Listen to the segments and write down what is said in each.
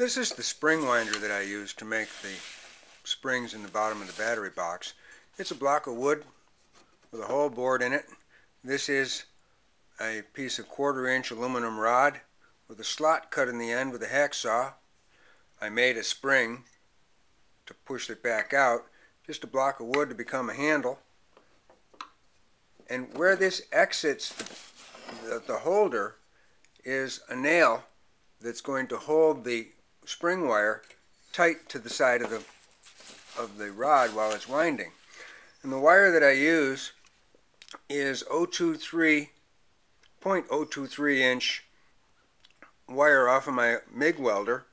This is the spring winder that I use to make the springs in the bottom of the battery box. It's a block of wood with a whole board in it. This is a piece of 1/4-inch aluminum rod with a slot cut in the end with a hacksaw. I made a spring to push it back out, just a block of wood to become a handle. And where this exits the holder is a nail that's going to hold the spring wire tight to the side of the rod while it's winding. And the wire that I use is 0.023 inch wire off of my MIG welder.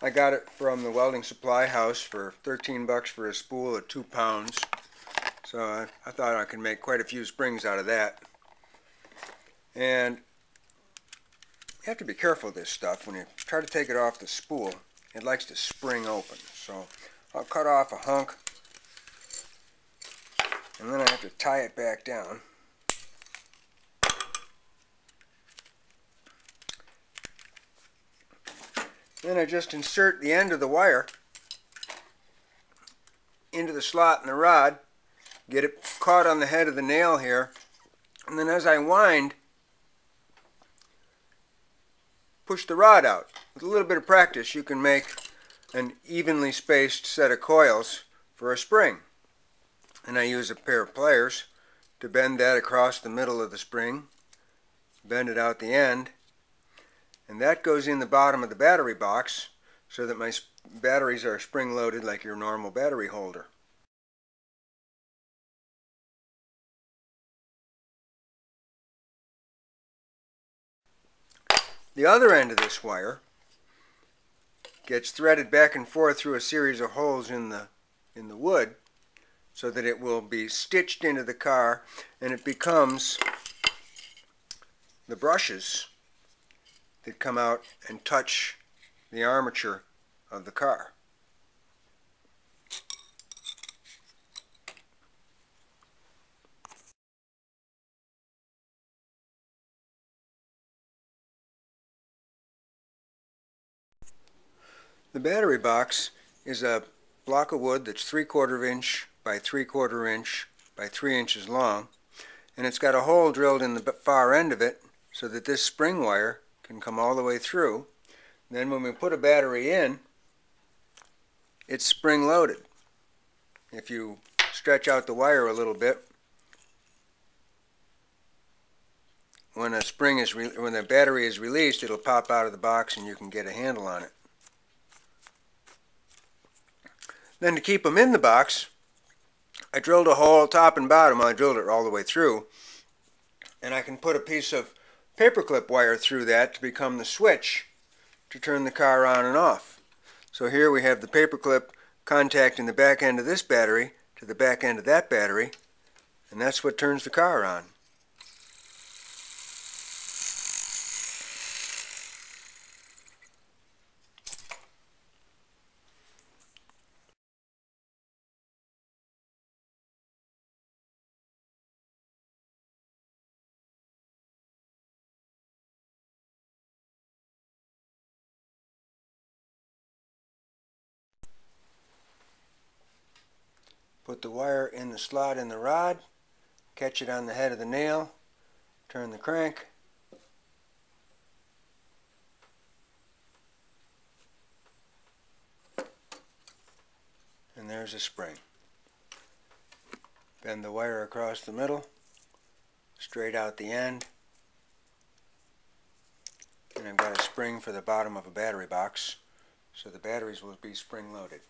I got it from the welding supply house for 13 bucks for a spool of 2 pounds. So I thought I could make quite a few springs out of that. And you have to be careful with this stuff. When you try to take it off the spool, it likes to spring open. So I'll cut off a hunk, and then I have to tie it back down. Then I just insert the end of the wire into the slot in the rod, get it caught on the head of the nail here, and then as I wind, push the rod out. With a little bit of practice, you can make an evenly spaced set of coils for a spring. And I use a pair of pliers to bend that across the middle of the spring, bend it out the end, and that goes in the bottom of the battery box so that my batteries are spring loaded like your normal battery holder. The other end of this wire gets threaded back and forth through a series of holes in the wood so that it will be stitched into the car, and it becomes the brushes that come out and touch the armature of the car. The battery box is a block of wood that's 3/4 inch by 3/4 inch by 3 inches long, and it's got a hole drilled in the far end of it so that this spring wire can come all the way through. Then when we put a battery in, it's spring loaded. If you stretch out the wire a little bit, when the battery is released, it'll pop out of the box and you can get a handle on it. Then to keep them in the box, I drilled a hole top and bottom. I drilled it all the way through, and I can put a piece of paperclip wire through that to become the switch to turn the car on and off. So here we have the paperclip contacting the back end of this battery to the back end of that battery, and that's what turns the car on. Put the wire in the slot in the rod, catch it on the head of the nail, turn the crank, and there's a spring. Bend the wire across the middle, straight out the end, and I've got a spring for the bottom of a battery box, so the batteries will be spring loaded.